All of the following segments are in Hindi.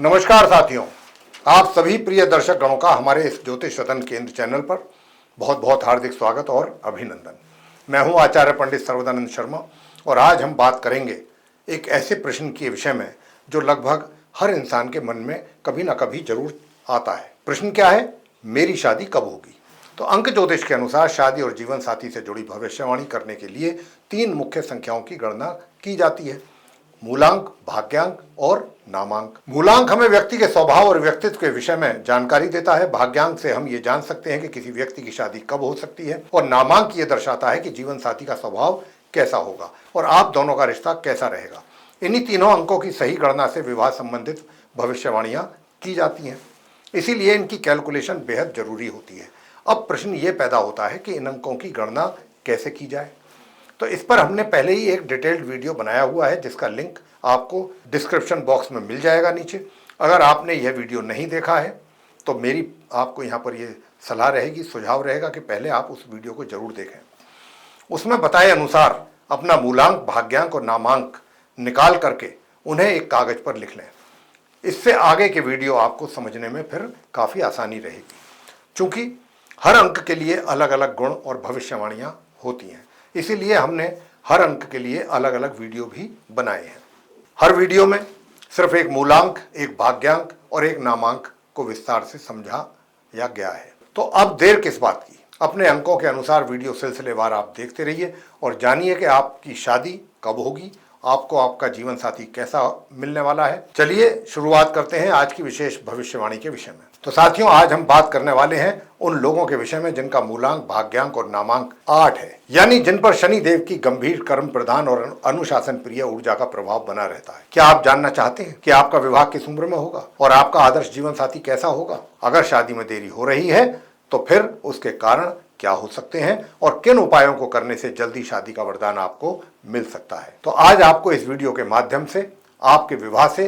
नमस्कार साथियों, आप सभी प्रिय दर्शक गणों का हमारे इस ज्योतिष सदन केंद्र चैनल पर बहुत बहुत हार्दिक स्वागत और अभिनंदन। मैं हूं आचार्य पंडित सर्वदानंद शर्मा और आज हम बात करेंगे एक ऐसे प्रश्न के विषय में जो लगभग हर इंसान के मन में कभी ना कभी जरूर आता है। प्रश्न क्या है? मेरी शादी कब होगी? तो अंक ज्योतिष के अनुसार शादी और जीवन साथी से जुड़ी भविष्यवाणी करने के लिए 3 मुख्य संख्याओं की गणना की जाती है: मूलांक, भाग्यांक और नामांक। मूलांक हमें व्यक्ति के स्वभाव और व्यक्तित्व के विषय में जानकारी देता है। भाग्यांक से हम ये जान सकते हैं कि किसी व्यक्ति की शादी कब हो सकती है और नामांक ये दर्शाता है कि जीवन साथी का स्वभाव कैसा होगा और आप दोनों का रिश्ता कैसा रहेगा। इन्हीं तीनों अंकों की सही गणना से विवाह संबंधित भविष्यवाणियां की जाती हैं, इसीलिए इनकी कैलकुलेशन बेहद जरूरी होती है। अब प्रश्न ये पैदा होता है कि इन अंकों की गणना कैसे की जाए। तो इस पर हमने पहले ही एक डिटेल्ड वीडियो बनाया हुआ है जिसका लिंक आपको डिस्क्रिप्शन बॉक्स में मिल जाएगा नीचे। अगर आपने यह वीडियो नहीं देखा है तो मेरी आपको यहाँ पर ये सलाह रहेगी, सुझाव रहेगा कि पहले आप उस वीडियो को जरूर देखें। उसमें बताए अनुसार अपना मूलांक, भाग्यांक और नामांक निकाल करके उन्हें एक कागज पर लिख लें। इससे आगे के वीडियो आपको समझने में फिर काफ़ी आसानी रहेगी, क्योंकि हर अंक के लिए अलग अलग गुण और भविष्यवाणियाँ होती हैं, इसीलिए हमने हर अंक के लिए अलग अलग वीडियो भी बनाए हैं। हर वीडियो में सिर्फ एक मूलांक, एक भाग्यांक और एक नामांक को विस्तार से समझाया गया है। तो अब देर किस बात की, अपने अंकों के अनुसार वीडियो सिलसिलेवार आप देखते रहिए और जानिए कि आपकी शादी कब होगी, आपको आपका जीवन साथी कैसा मिलने वाला है। चलिए शुरुआत करते हैं आज की विशेष भविष्यवाणी के विषय में। तो साथियों, आज हम बात करने वाले हैं उन लोगों के विषय में जिनका मूलांक, भाग्यांक और नामांक 8 है, यानी जिन पर शनि देव की गंभीर, कर्म प्रधान और अनुशासन प्रिय ऊर्जा का प्रभाव बना रहता है। क्या आप जानना चाहते हैं कि आपका विवाह किस उम्र में होगा और आपका आदर्श जीवन साथी कैसा होगा? अगर शादी में देरी हो रही है तो फिर उसके कारण क्या हो सकते हैं और किन उपायों को करने से जल्दी शादी का वरदान आपको मिल सकता है। तो आज आपको इस वीडियो के माध्यम से आपके विवाह से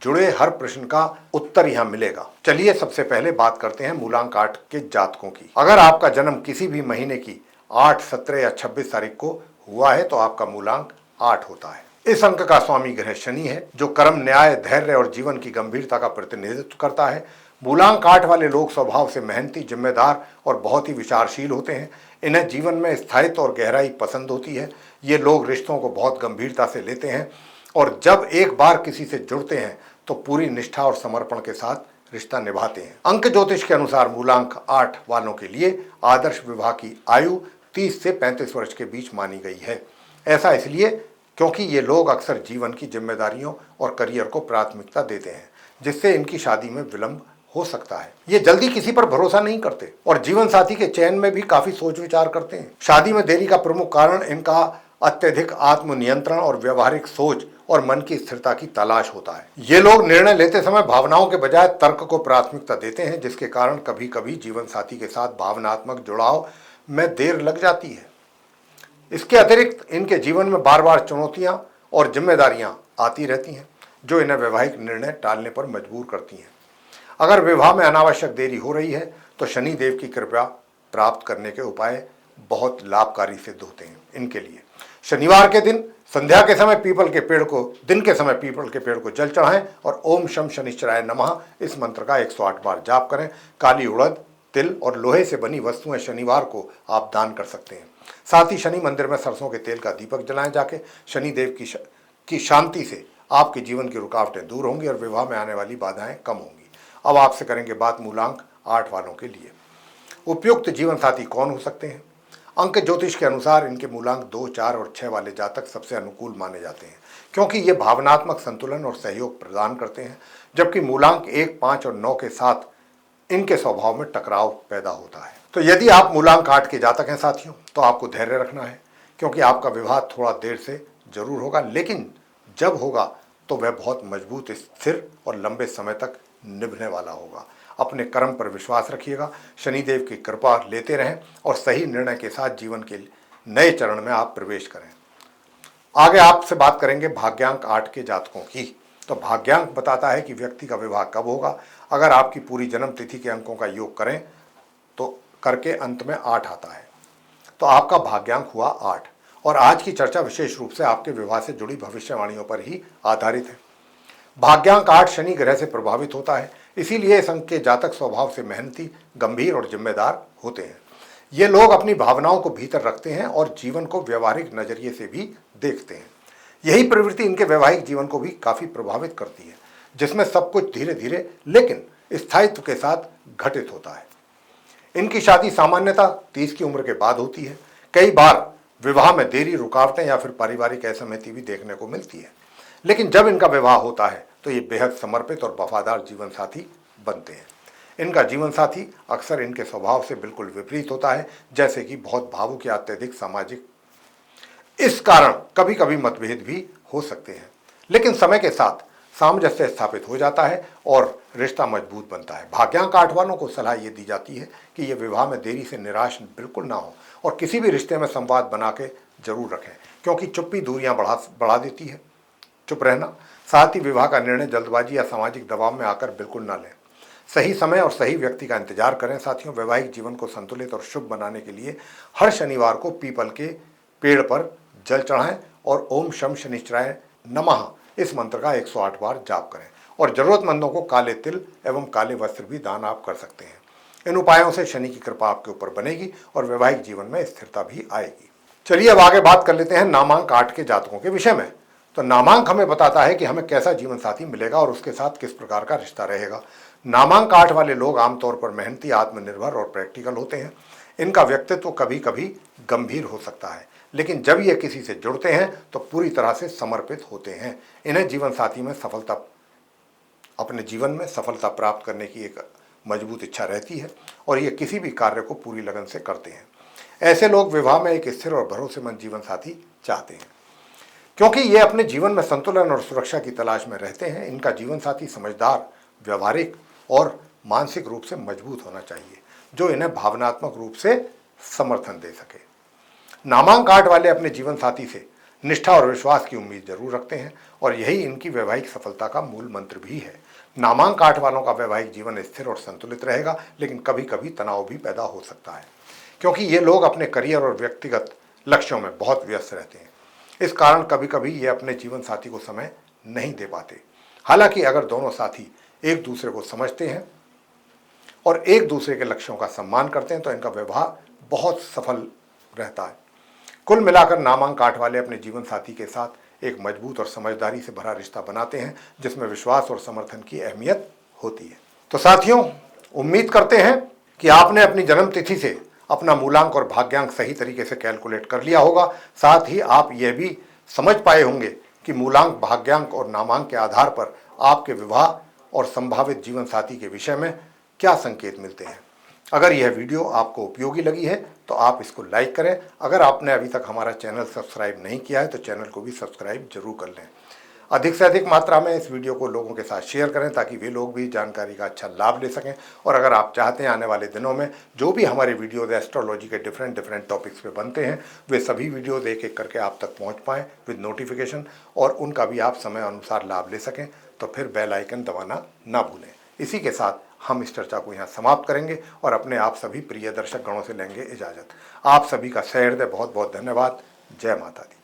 जुड़े हर प्रश्न का उत्तर यहां मिलेगा। चलिए सबसे पहले बात करते हैं मूलांक 8 के जातकों की। अगर आपका जन्म किसी भी महीने की 8, 17 या 26 तारीख को हुआ है तो आपका मूलांक 8 होता है। इस अंक का स्वामी ग्रह शनि है, जो कर्म, न्याय, धैर्य और जीवन की गंभीरता का प्रतिनिधित्व करता है। मूलांक 8 वाले लोग स्वभाव से मेहनती, जिम्मेदार और बहुत ही विचारशील होते हैं। इन्हें जीवन में स्थायित्व और गहराई पसंद होती है। ये लोग रिश्तों को बहुत गंभीरता से लेते हैं और जब एक बार किसी से जुड़ते हैं तो पूरी निष्ठा और समर्पण के साथ रिश्ता निभाते हैं। अंक ज्योतिष के अनुसार मूलांक 8 वालों के लिए आदर्श विवाह की आयु 30 से 35 वर्ष के बीच मानी गई है। ऐसा इसलिए क्योंकि ये लोग अक्सर जीवन की जिम्मेदारियों और करियर को प्राथमिकता देते हैं, जिससे इनकी शादी में विलंब हो सकता है। ये जल्दी किसी पर भरोसा नहीं करते और जीवन साथी के चयन में भी काफी सोच विचार करते हैं। शादी में देरी का प्रमुख कारण इनका अत्यधिक आत्मनियंत्रण और व्यवहारिक सोच और मन की स्थिरता की तलाश होता है। ये लोग निर्णय लेते समय भावनाओं के बजाय तर्क को प्राथमिकता देते हैं, जिसके कारण कभी कभी जीवन साथी के साथ भावनात्मक जुड़ाव में देर लग जाती है। इसके अतिरिक्त इनके जीवन में बार बार चुनौतियां और जिम्मेदारियां आती रहती हैं, जो इन्हें वैवाहिक निर्णय टालने पर मजबूर करती हैं। अगर विवाह में अनावश्यक देरी हो रही है तो शनि देव की कृपा प्राप्त करने के उपाय बहुत लाभकारी सिद्ध होते हैं इनके लिए। शनिवार के दिन संध्या के समय पीपल के पेड़ को जल चढ़ाएं और ओम शम शनिश्चराय नमः इस मंत्र का 108 बार जाप करें। काली उड़द, तिल और लोहे से बनी वस्तुएं शनिवार को आप दान कर सकते हैं। साथ ही शनि मंदिर में सरसों के तेल का दीपक जलाएं जाके। शनि देव की शांति से आपके जीवन की रुकावटें दूर होंगी और विवाह में आने वाली बाधाएं कम होंगी। अब आपसे करेंगे बात मूलांक 8 वालों के लिए उपयुक्त जीवन साथी कौन हो सकते हैं। अंक ज्योतिष के अनुसार इनके मूलांक 2, 4 और 6 वाले जातक सबसे अनुकूल माने जाते हैं, क्योंकि ये भावनात्मक संतुलन और सहयोग प्रदान करते हैं, जबकि मूलांक 1, 5 और 9 के साथ इनके स्वभाव में टकराव पैदा होता है। तो यदि आप मूलांक 8 के जातक हैं साथियों, तो आपको धैर्य रखना है, क्योंकि आपका विवाह थोड़ा देर से जरूर होगा, लेकिन जब होगा तो वह बहुत मजबूत, स्थिर और लंबे समय तक निभने वाला होगा। अपने कर्म पर विश्वास रखिएगा, शनिदेव की कृपा लेते रहें और सही निर्णय के साथ जीवन के नए चरण में आप प्रवेश करें। आगे आपसे बात करेंगे भाग्यांक 8 के जातकों की। तो भाग्यांक बताता है कि व्यक्ति का विवाह कब होगा। अगर आपकी पूरी जन्म तिथि के अंकों का योग करें तो करके अंत में 8 आता है, तो आपका भाग्यांक हुआ 8। और आज की चर्चा विशेष रूप से आपके विवाह से जुड़ी भविष्यवाणियों पर ही आधारित है। भाग्यांक 8 शनि ग्रह से प्रभावित होता है, इसीलिए इस अंक के जातक स्वभाव से मेहनती, गंभीर और जिम्मेदार होते हैं। ये लोग अपनी भावनाओं को भीतर रखते हैं और जीवन को व्यवहारिक नजरिए से भी देखते हैं। यही प्रवृत्ति इनके वैवाहिक जीवन को भी काफी प्रभावित करती है, जिसमें सब कुछ धीरे धीरे लेकिन स्थायित्व के साथ घटित होता है। इनकी शादी सामान्यतः 30 की उम्र के बाद होती है। कई बार विवाह में देरी, रुकावटें या फिर पारिवारिक असहमति भी देखने को मिलती है, लेकिन जब इनका विवाह होता है तो ये बेहद समर्पित और वफादार जीवन साथी बनते हैं। इनका जीवन साथी अक्सर इनके स्वभाव से बिल्कुल विपरीत होता है, जैसे कि बहुत भावुक या अत्यधिक सामाजिक। इस कारण कभी कभी मतभेद भी हो सकते हैं, लेकिन समय के साथ सामंजस्य स्थापित हो जाता है और रिश्ता मजबूत बनता है। भाग्यांक 8 वालों को सलाह ये दी जाती है कि ये विवाह में देरी से निराश बिल्कुल ना हो और किसी भी रिश्ते में संवाद बना के जरूर रखें, क्योंकि चुप्पी दूरियां बढ़ा देती है। चुप रहना, साथ ही विवाह का निर्णय जल्दबाजी या सामाजिक दबाव में आकर बिल्कुल ना लें। सही समय और सही व्यक्ति का इंतजार करें। साथियों, वैवाहिक जीवन को संतुलित और शुभ बनाने के लिए हर शनिवार को पीपल के पेड़ पर जल चढ़ाएं और ओम शम शनिश्चराय नमः इस मंत्र का 108 बार जाप करें और जरूरतमंदों को काले तिल एवं काले वस्त्र भी दान आप कर सकते हैं। इन उपायों से शनि की कृपा आपके ऊपर बनेगी और वैवाहिक जीवन में स्थिरता भी आएगी। चलिए अब आगे बात कर लेते हैं नामांक 8 के जातकों के विषय में। तो नामांक हमें बताता है कि हमें कैसा जीवन साथी मिलेगा और उसके साथ किस प्रकार का रिश्ता रहेगा। नामांक 8 वाले लोग आमतौर पर मेहनती, आत्मनिर्भर और प्रैक्टिकल होते हैं। इनका व्यक्तित्व कभी कभी गंभीर हो सकता है, लेकिन जब ये किसी से जुड़ते हैं तो पूरी तरह से समर्पित होते हैं। इन्हें जीवन साथी में अपने जीवन में सफलता प्राप्त करने की एक मजबूत इच्छा रहती है और ये किसी भी कार्य को पूरी लगन से करते हैं। ऐसे लोग विवाह में एक स्थिर और भरोसेमंद जीवन साथी चाहते हैं, क्योंकि ये अपने जीवन में संतुलन और सुरक्षा की तलाश में रहते हैं। इनका जीवन साथी समझदार, व्यवहारिक और मानसिक रूप से मजबूत होना चाहिए, जो इन्हें भावनात्मक रूप से समर्थन दे सके। नामांक 8 वाले अपने जीवन साथी से निष्ठा और विश्वास की उम्मीद जरूर रखते हैं और यही इनकी वैवाहिक सफलता का मूल मंत्र भी है। नामांक 8 वालों का वैवाहिक जीवन स्थिर और संतुलित रहेगा, लेकिन कभी कभी तनाव भी पैदा हो सकता है, क्योंकि ये लोग अपने करियर और व्यक्तिगत लक्ष्यों में बहुत व्यस्त रहते हैं। इस कारण कभी कभी ये अपने जीवन साथी को समय नहीं दे पाते। हालांकि अगर दोनों साथी एक दूसरे को समझते हैं और एक दूसरे के लक्ष्यों का सम्मान करते हैं तो इनका विवाह बहुत सफल रहता है। कुल मिलाकर नामांक 8 वाले अपने जीवन साथी के साथ एक मजबूत और समझदारी से भरा रिश्ता बनाते हैं, जिसमें विश्वास और समर्थन की अहमियत होती है। तो साथियों, उम्मीद करते हैं कि आपने अपनी जन्म तिथि से अपना मूलांक और भाग्यांक सही तरीके से कैलकुलेट कर लिया होगा। साथ ही आप यह भी समझ पाए होंगे कि मूलांक, भाग्यांक और नामांक के आधार पर आपके विवाह और संभावित जीवन साथी के विषय में क्या संकेत मिलते हैं। अगर यह वीडियो आपको उपयोगी लगी है तो आप इसको लाइक करें। अगर आपने अभी तक हमारा चैनल सब्सक्राइब नहीं किया है तो चैनल को भी सब्सक्राइब जरूर कर लें। अधिक से अधिक मात्रा में इस वीडियो को लोगों के साथ शेयर करें ताकि वे लोग भी जानकारी का अच्छा लाभ ले सकें। और अगर आप चाहते हैं आने वाले दिनों में जो भी हमारे वीडियोज़ एस्ट्रोलॉजी के डिफरेंट टॉपिक्स पे बनते हैं, वे सभी वीडियोज़ एक एक करके आप तक पहुँच पाएँ विद नोटिफिकेशन और उनका भी आप समय अनुसार लाभ ले सकें, तो फिर बेल आइकन दबाना ना भूलें। इसी के साथ हम इस चर्चा को यहाँ समाप्त करेंगे और अपने आप सभी प्रिय दर्शक गणों से लेंगे इजाज़त। आप सभी का सहृदय बहुत बहुत धन्यवाद। जय माता दी।